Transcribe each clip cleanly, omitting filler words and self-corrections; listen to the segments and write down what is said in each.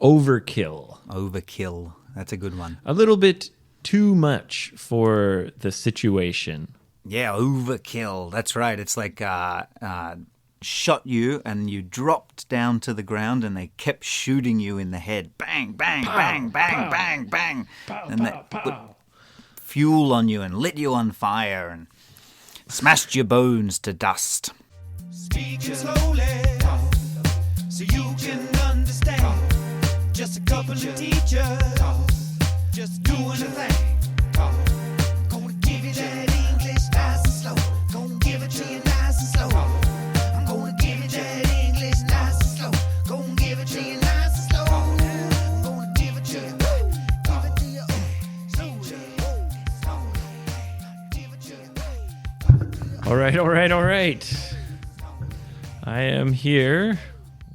overkill. Overkill. That's a good one. A little bit too much for the situation. Yeah, overkill. That's right. It's like shot you and you dropped down to the ground and they kept shooting you in the head. Bang, bang, Pow, bang, bang, pow, bang, bang. pow, And pow, they put pow. fuel on you and lit you on fire and smashed your bones to dust. Speaking slowly, so you can understand. Just a couple of teachers, just doing a thing. Gonna give you that English nice and slow. Gonna give it to you nice and slow. I'm gonna give you that English nice and slow. Gonna give it to you nice and slow. I'm gonna give it to you, give it to you slowly, slowly. Give it to you. All right. I am here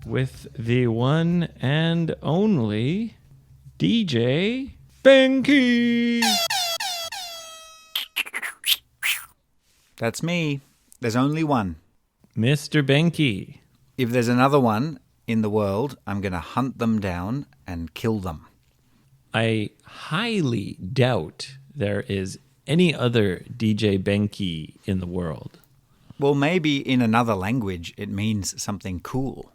with the one and only DJ Benki. That's me. There's only one. Mr. Benki. If there's another one in the world, I'm going to hunt them down and kill them. I highly doubt there is any other DJ Benki in the world. Well, maybe in another language it means something cool.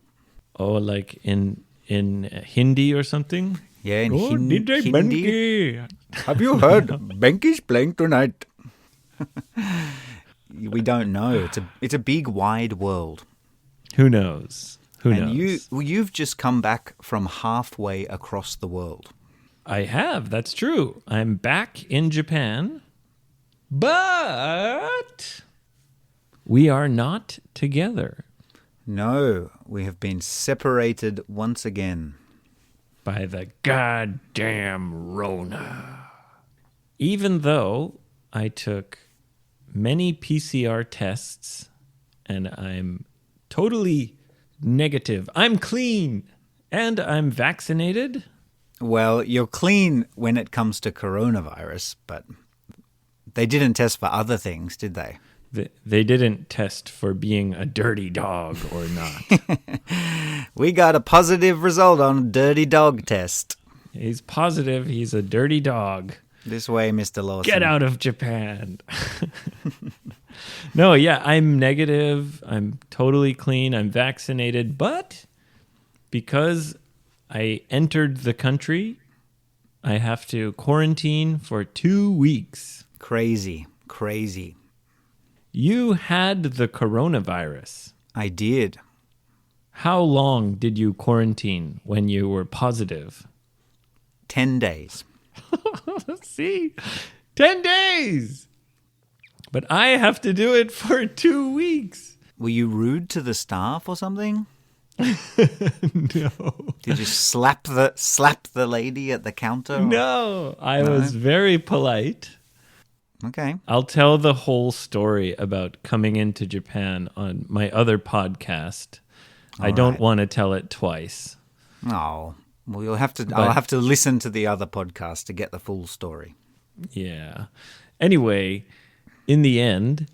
Oh, like in Hindi or something? Yeah, in DJ Hindi. Benki. Have you heard? Benki's playing tonight. We don't know. It's a big, wide world. Who knows? Who And knows? you've just come back from halfway across the world. I have. That's true. I'm back in Japan, but we are not together No, we have been separated once again. by the goddamn Rona. Even though I took many PCR tests and I'm totally negative, I'm clean and I'm vaccinated. Well, you're clean when it comes to coronavirus, but they didn't test for other things, did they? They didn't test for being a dirty dog or not. We got a positive result on a dirty dog test. He's positive he's a dirty dog. This way, Mr. Lawson. Get out of Japan. No, yeah, I'm negative. I'm totally clean. I'm vaccinated. But because I entered the country, I have to quarantine for 2 weeks. Crazy. You had the coronavirus. I did. How long did you quarantine when you were positive? 10 days. See? 10 days! But I have to do it for 2 weeks. Were you rude to the staff or something? No. Did you slap the lady at the counter? No, I was very polite. Okay. I'll tell the whole story about coming into Japan on my other podcast. I don't want to tell it twice. Oh, well, I'll have to listen to the other podcast to get the full story. Yeah. Anyway, in the end,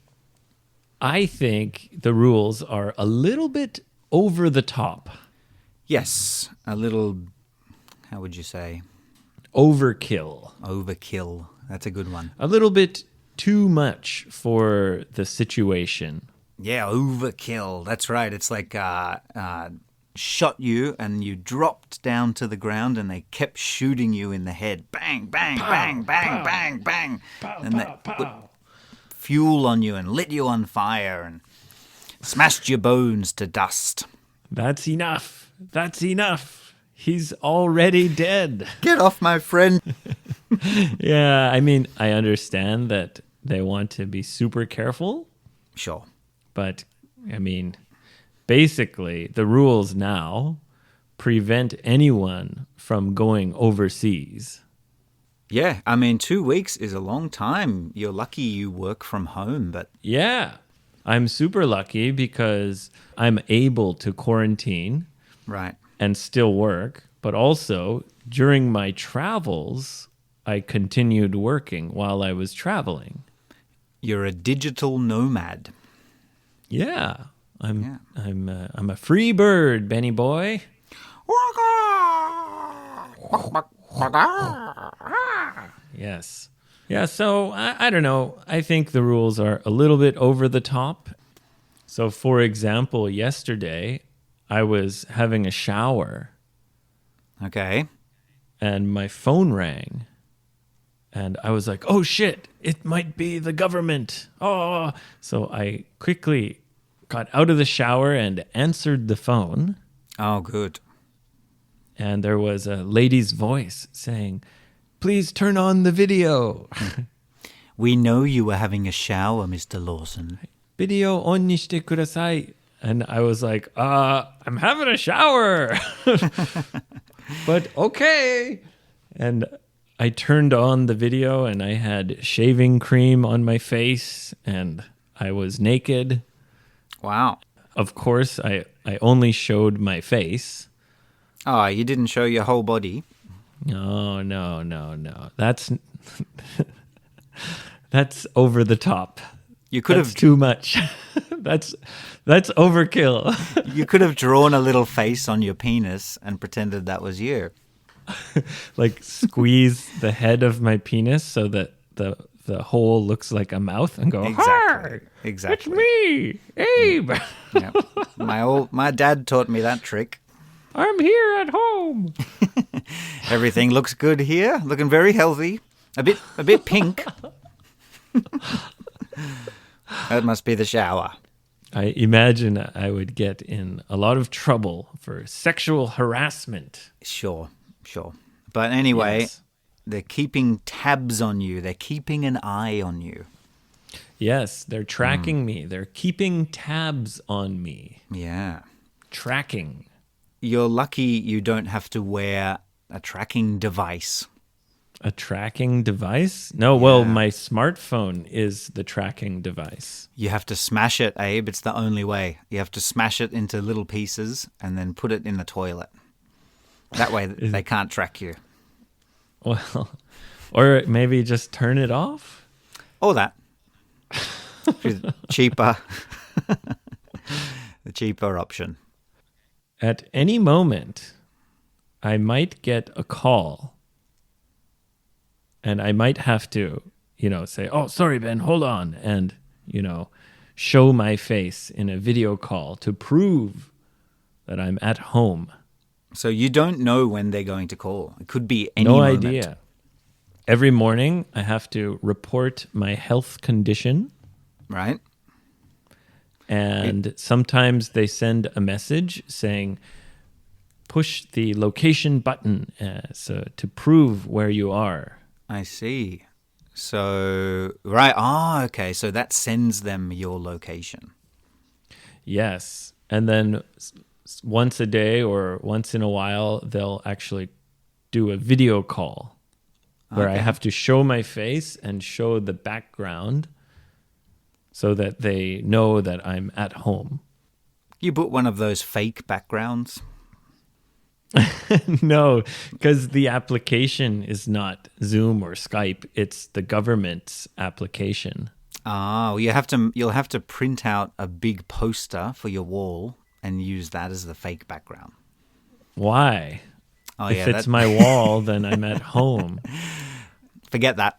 I think the rules are a little bit over the top. Yes, a little, how would you say? Overkill. Overkill. That's a good one. A little bit too much for the situation. Yeah, overkill. That's right. It's like shot you and you dropped down to the ground and they kept shooting you in the head. Bang, bang, Pow, bang, bang, pow. bang, bang. Pow, And they pow, put pow. fuel on you and lit you on fire and smashed your bones to dust. That's enough. That's enough. He's already dead. Get off my friend. Yeah, I mean, I understand that they want to be super careful, Sure. but I mean, basically, the rules now prevent anyone from going overseas. Yeah, I mean, 2 weeks is a long time. You're lucky you work from home, but Yeah, I'm super lucky because I'm able to quarantine right. and still work, but also during my travels, I continued working while I was traveling. You're a digital nomad. Yeah, I'm a free bird, Benny boy. Yes. Yeah, so I don't know. I think the rules are a little bit over the top. So, for example, yesterday I was having a shower Okay. and my phone rang. And I was like, oh shit, it might be the government. Oh, so I quickly got out of the shower and answered the phone. Oh, good. And there was a lady's voice saying, please turn on the video. We know you were having a shower, Mr. Lawson. Video on ni shite kudasai. And I was like, I'm having a shower. But okay. And I turned on the video and I had shaving cream on my face and I was naked. Wow. Of course, I only showed my face. Oh, you didn't show your whole body. No. That's over the top. You could That's have too much. That's overkill. you could have drawn a little face on your penis and pretended that was you. Like squeeze the head of my penis so that the hole looks like a mouth and go, Exactly. "Hi, Exactly. it's me, Abe. Yeah. My dad taught me that trick. I'm here at home." Everything looks good here. Looking very healthy. A bit pink. That must be the shower. I imagine I would get in a lot of trouble for sexual harassment. Sure. But anyway, Yes. they're keeping tabs on you. They're keeping an eye on you. Yes, they're tracking me. They're keeping tabs on me. Yeah. Tracking. You're lucky you don't have to wear a tracking device. A tracking device? No, well, Yeah. my smartphone is the tracking device. You have to smash it, Abe. It's the only way. You have to smash it into little pieces and then put it in the toilet. That way they can't track you. Well, or maybe just turn it off? Or that. Cheaper. The cheaper option. At any moment, I might get a call and I might have to, say, oh, sorry, Ben, hold on. And, show my face in a video call to prove that I'm at home. So you don't know when they're going to call. It could be any No moment. idea. Every morning, I have to report my health condition. Right? And sometimes they send a message saying, push the location button so to prove where you are. I see. So, right. Oh, okay. So that sends them your location. Yes. And then once a day or once in a while, they'll actually do a video call where I have to show my face and show the background so that they know that I'm at home. You put one of those fake backgrounds. No, because the application is not Zoom or Skype. It's the government's application. Ah, well, you'll have to print out a big poster for your wall and use that as the fake background. Why? Oh, If yeah, it's my wall, then I'm at home. forget that.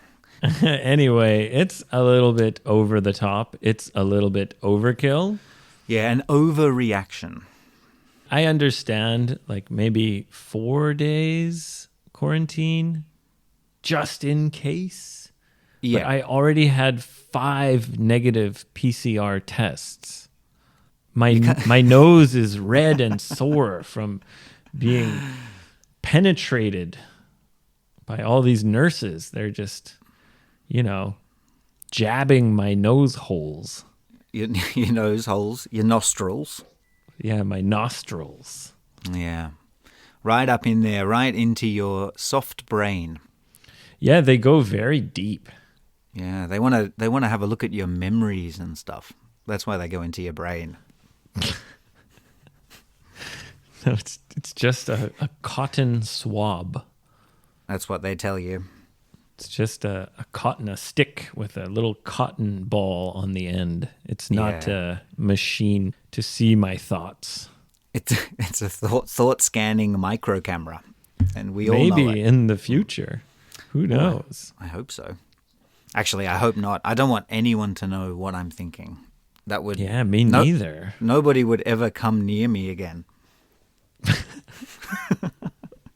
Anyway, it's a little bit over the top. It's a little bit overkill. Yeah, an overreaction. I understand like maybe 4 days quarantine just in case. Yeah. But I already had 5 negative PCR tests. My nose is red and sore from being penetrated by all these nurses. They're just, jabbing my nose holes. Your nose holes, your nostrils. Yeah, my nostrils. Yeah. Right up in there, right into your soft brain. Yeah, they go very deep. Yeah, they want to have a look at your memories and stuff. That's why they go into your brain. No, it's just a cotton swab. That's what they tell you. It's just a stick with a little cotton ball on the end. It's not a machine to see my thoughts. It's a thought scanning micro camera. And we all know it. Maybe in the future. Who knows? I hope so. Actually, I hope not. I don't want anyone to know what I'm thinking. That would Yeah, me neither. Nobody would ever come near me again.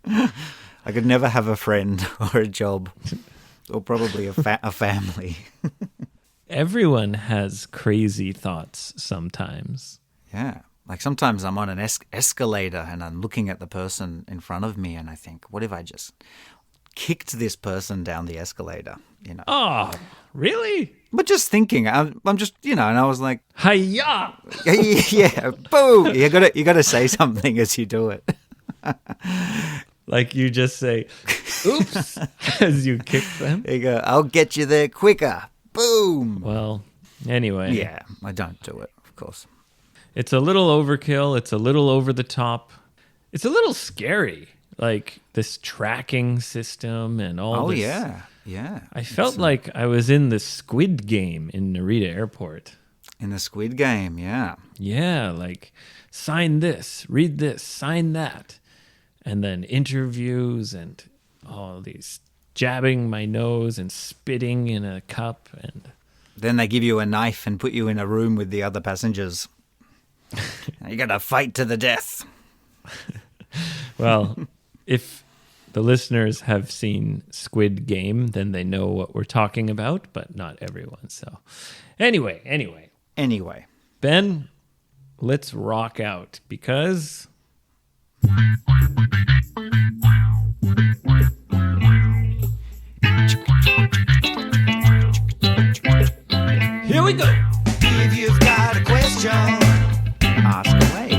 I could never have a friend or a job or probably a family. Everyone has crazy thoughts sometimes. Yeah. Like sometimes I'm on an escalator and I'm looking at the person in front of me and I think, what if I just kicked this person down the escalator? You know. Oh, really? But just thinking, I'm just, and I was like, Hiya! yeah, boom! You gotta say something as you do it. Like you just say, oops, as you kick them. You go, I'll get you there quicker. Boom! Well, anyway. Yeah, I don't do it, of course. It's a little overkill. It's a little over the top. It's a little scary, like this tracking system and all this. Oh, yeah. I felt like I was in the Squid Game in Narita Airport. In the Squid Game, yeah. Yeah, like sign this, read this, sign that. And then interviews and all these jabbing my nose and spitting in a cup. And then they give you a knife and put you in a room with the other passengers. You got to fight to the death. Well, if the listeners have seen Squid Game, then they know what we're talking about, but not everyone. So anyway. Anyway. Ben, let's rock out because... Here we go. If you've got a question, Ask away.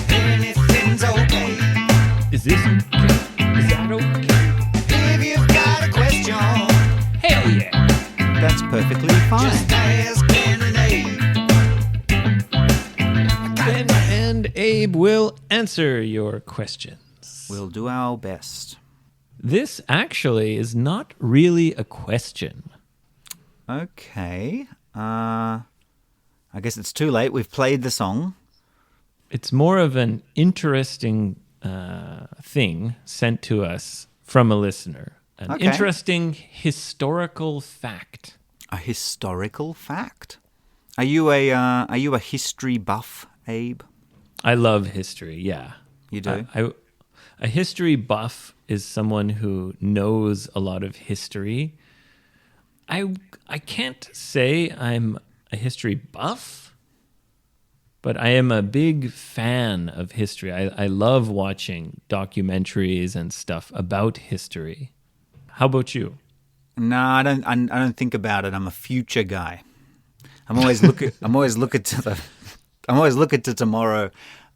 anything's okay. Is this okay? Is that okay? If you've got a question, Hell yeah. That's perfectly fine. just ask Ben and Abe. Ben and Abe will answer your questions. We'll do our best. This actually is not really a question. Okay. I guess it's too late. We've played the song. It's more of an interesting thing sent to us from a listener. An Okay. interesting historical fact. A historical fact. Are you a history buff, Abe? I love history, yeah. You do? A history buff is someone who knows a lot of history. I can't say I'm a history buff, but I am a big fan of history. I love watching documentaries and stuff about history. How about you? No, I don't think about it. I'm a future guy. I'm always looking to tomorrow.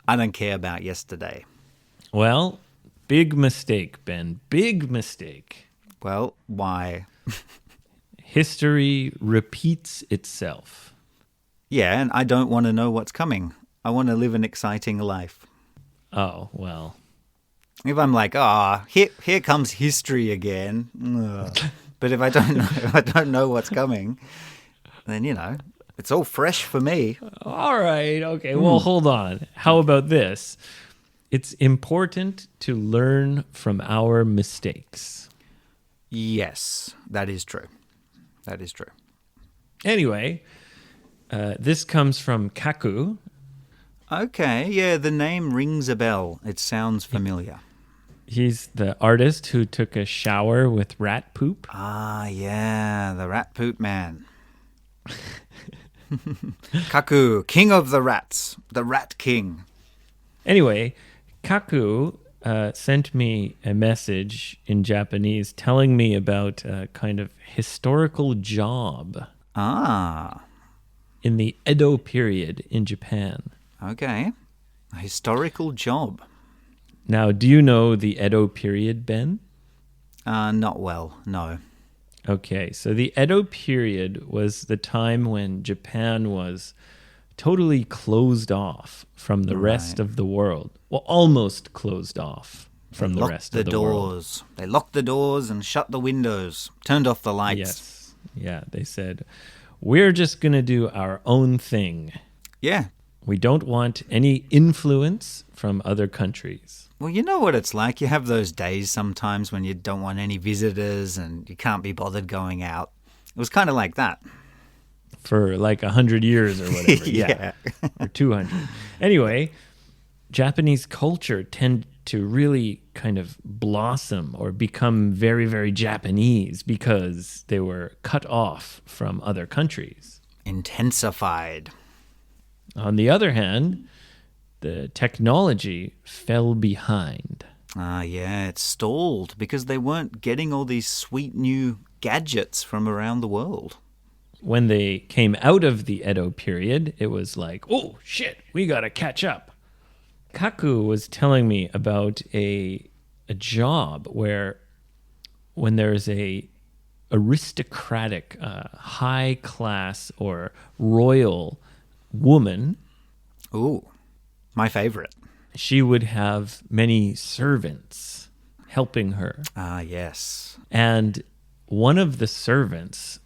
I don't care about yesterday. Well, big mistake, Ben. Big mistake. Well, why? History repeats itself. Yeah, and I don't want to know what's coming. I want to live an exciting life. Oh, well. If I'm like, here comes history again. Ugh. But if I don't know what's coming, then it's all fresh for me. All right. Okay. Well, hold on. How about this? It's important to learn from our mistakes. Yes, that is true. That is true. Anyway, this comes from Kaku. Okay, yeah, the name rings a bell. It sounds familiar. He's the artist who took a shower with rat poop. Ah, yeah, the rat poop man. Kaku, king of the rats, the rat king. Anyway, Kaku sent me a message in Japanese telling me about a kind of historical job Ah, in the Edo period in Japan. okay. A historical job. Now, do you know the Edo period, Ben? Not well, no. Okay, so the Edo period was the time when Japan was totally closed off from the rest of the world. Well, almost closed off from the rest of the world. Doors. They locked the doors and shut the windows, turned off the lights. Yes. Yeah, they said, we're just going to do our own thing. Yeah, We don't want any influence from other countries. Well, you know what it's like. You have those days sometimes when you don't want any visitors and you can't be bothered going out. It was kind of like that. For like 100 years or whatever. Yeah. Or 200. Anyway, Japanese culture tend to really kind of blossom or become very, very Japanese because they were cut off from other countries. Intensified. On the other hand, the technology fell behind. Yeah, it stalled because they weren't getting all these sweet new gadgets from around the world. When they came out of the Edo period, it was like, oh, shit, we got to catch up. Kaku was telling me about a job where when there's a aristocratic, high class or royal woman. Ooh, my favorite. She would have many servants helping her. Yes. And one of the servants,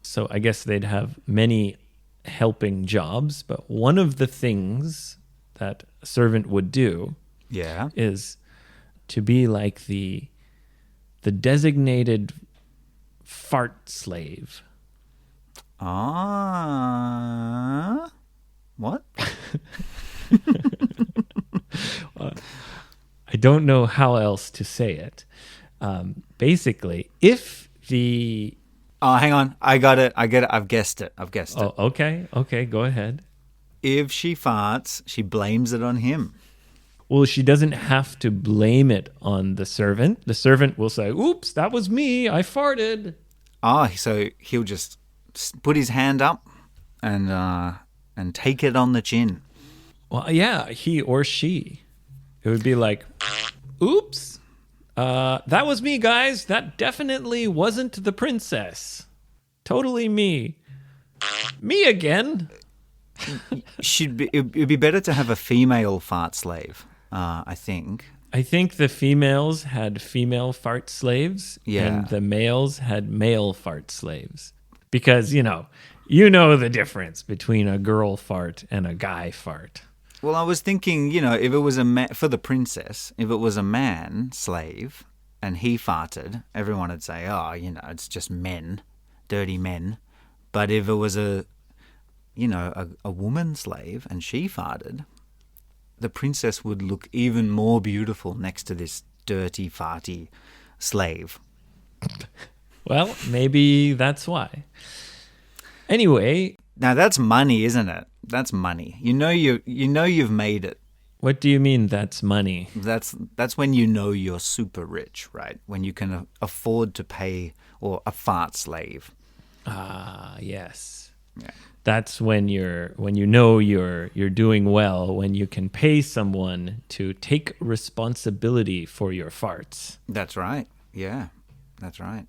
so I guess they'd have many helping jobs, but one of the things that a servant would do is to be like the designated fart slave. What? I don't know how else to say it. Basically, if the... Oh, hang on. I got it. I've guessed it. Oh, okay. Okay, go ahead. If she farts, she blames it on him. Well, she doesn't have to blame it on the servant. The servant will say, oops, that was me. I farted. So he'll just put his hand up and take it on the chin. Well, yeah, he or she. It would be like, oops, that was me, guys. That definitely wasn't the princess. Totally me. Me again. It'd be better to have a female fart slave, I think. I think the females had female fart slaves, and the males had male fart slaves. Because, you know the difference between a girl fart and a guy fart. Well, I was thinking, if it was for the princess, if it was a man slave and he farted, everyone would say, it's just men, dirty men. But if it was a woman slave and she farted, the princess would look even more beautiful next to this dirty, farty slave. Well, maybe that's why. Anyway. Now that's money, isn't it? That's money. You've made it. What do you mean that's money? That's when you're super rich, right? When you can afford to pay a fart slave. Yes. Yeah. That's when you're doing well, when you can pay someone to take responsibility for your farts. That's right. Yeah. That's right.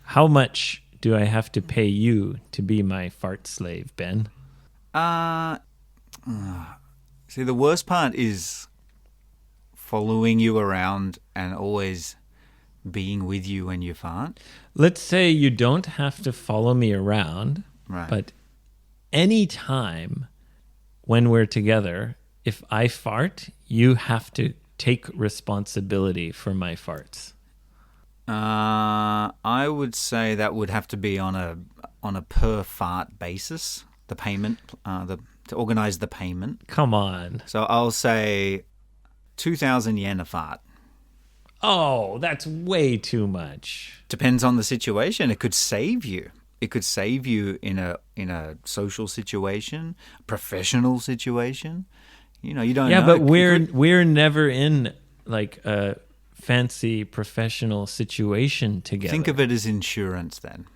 How much do I have to pay you to be my fart slave, Ben? See, the worst part is following you around and always being with you when you fart. Let's say you don't have to follow me around, right? But any time when we're together, if I fart, you have to take responsibility for my farts. I would say that would have to be on a per fart basis. The payment, to organize the payment. Come on. So I'll say 2,000 yen a fart. Oh, that's way too much. Depends on the situation. It could save you. It could save you in a social situation, professional situation. You don't know. Yeah, but we're never in like a fancy professional situation together. Think of it as insurance then.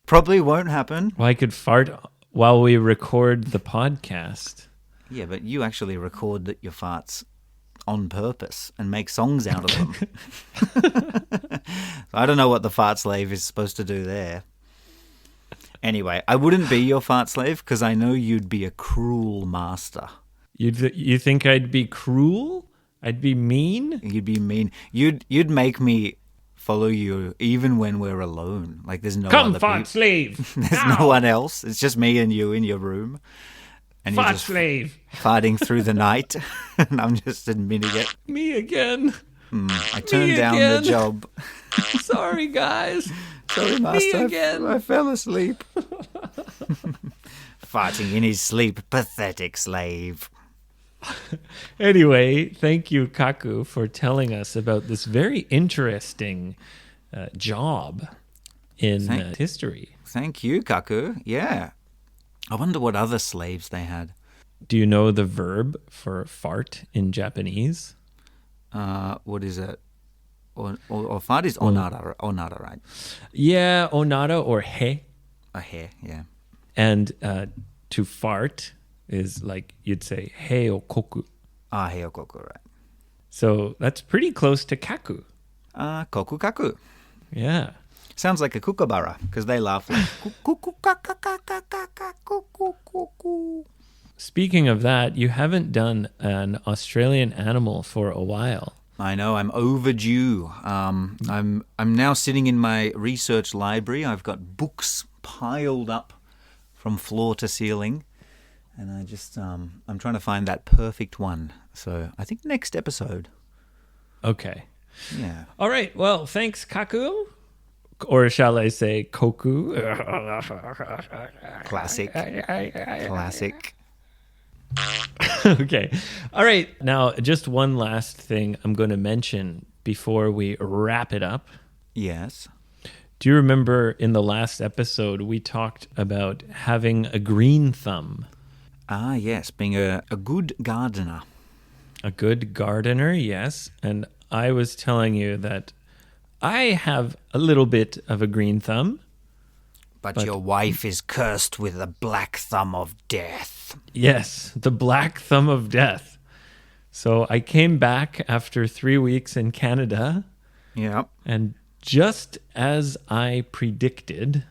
Probably won't happen. Well, I could fart while we record the podcast. Yeah, but you actually record your farts on purpose and make songs out of them. I don't know what the fart slave is supposed to do there. Anyway, I wouldn't be your fart slave because I know you'd be a cruel master. You think I'd be cruel? I'd be mean? You'd be mean. You'd make me follow you even when we're alone. Like there's no Come, other fart slave! There's no one else. It's just me and you in your room. And you're Fart just slave. farting through the night. And I'm just admitting it. Me again. I turned down the again. job. Sorry, guys. Sorry, master. again. I fell asleep. Farting in his sleep. Pathetic slave. Anyway, thank you, Kaku, for telling us about this very interesting job in history. Thank you, Kaku. Yeah. I wonder what other slaves they had. Do you know the verb for fart in Japanese? What is it? Or fart is onara, right? Yeah, onara or he. A hair, yeah. And to fart is like you'd say he o koku. Heokoku, right. So that's pretty close to kaku. Koku kaku. Yeah. Sounds like a kookaburra because they laugh like Speaking of that, you haven't done an Australian animal for a while. I know, I'm overdue. I'm now sitting in my research library. I've got books piled up from floor to ceiling. And I just, I'm trying to find that perfect one. So I think next episode. Okay. Yeah. All right. Well, thanks, Kaku. Or shall I say Koku? Classic. Classic. Okay. All right. Now, just one last thing I'm going to mention before we wrap it up. Yes. Do you remember in the last episode we talked about having a green thumb? Ah, yes. Being a good gardener. A good gardener, yes. And I was telling you that I have a little bit of a green thumb. But your wife is cursed with the black thumb of death. Yes, the black thumb of death. So I came back after 3 weeks in Canada. Yep. And just as I predicted,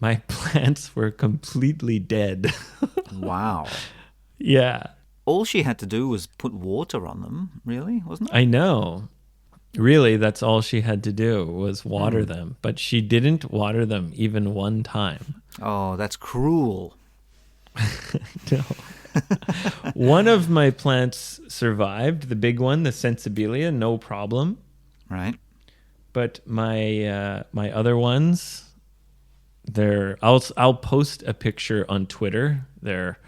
my plants were completely dead. Wow. Yeah. All she had to do was put water on them, really, wasn't it? I know. Really, that's all she had to do was water them. But she didn't water them even one time. Oh, that's cruel. No. One of my plants survived, the big one, the Sensibilia, no problem. Right. But my other ones, I'll post a picture on Twitter. They're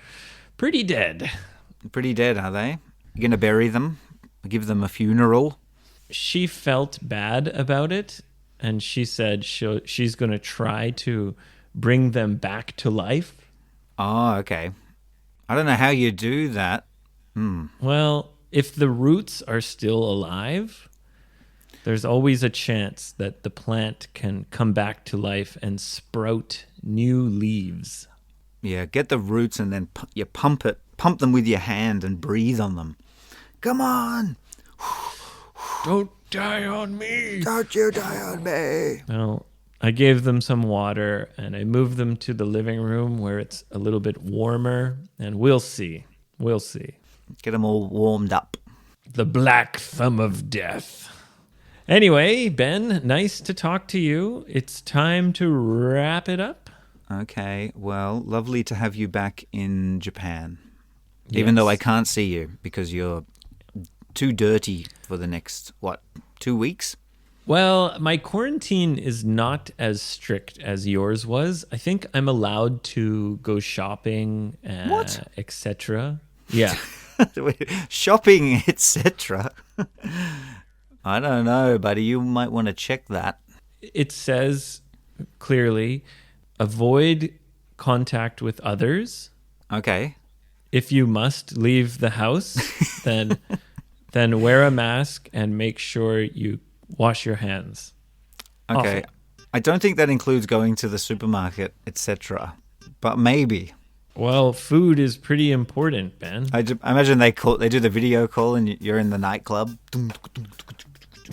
pretty dead. Pretty dead, are they? You're going to bury them? Give them a funeral? She felt bad about it, and she said she's going to try to bring them back to life. Oh, okay. I don't know how you do that. Well, if the roots are still alive, there's always a chance that the plant can come back to life and sprout new leaves. Yeah, get the roots and then you pump them with your hand and breathe on them. Come on! Don't die on me! Don't you die on me! Well, I gave them some water and I moved them to the living room where it's a little bit warmer, and we'll see. We'll see. Get them all warmed up. The black thumb of death. Anyway, Ben, nice to talk to you. It's time to wrap it up. Okay, well, lovely to have you back in Japan. Even though I can't see you because you're too dirty for the next, 2 weeks? Well, my quarantine is not as strict as yours was. I think I'm allowed to go shopping, etc. Yeah. Shopping, etc. I don't know, buddy. You might want to check that. It says clearly, avoid contact with others. Okay. If you must leave the house, then wear a mask and make sure you wash your hands. Okay. Often. I don't think that includes going to the supermarket, etc. But maybe. Well, food is pretty important, Ben. I imagine they do the video call and you're in the nightclub.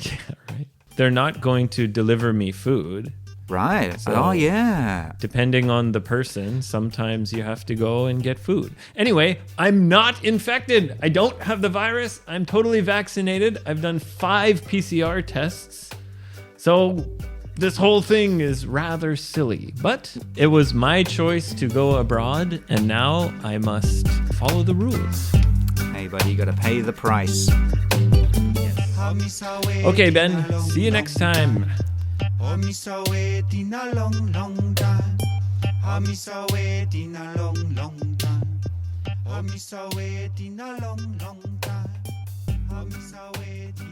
Yeah, right. They're not going to deliver me food. Right. So, oh, yeah. Depending on the person, sometimes you have to go and get food. Anyway, I'm not infected. I don't have the virus. I'm totally vaccinated. I've done 5 PCR tests. So this whole thing is rather silly, but it was my choice to go abroad, and now I must follow the rules. Hey, buddy, you got to pay the price. Okay, Ben, see you next time. I miss a waiting a long, long time. I miss a waiting a long, long time. I miss a waiting a long, long time. I miss a waiting.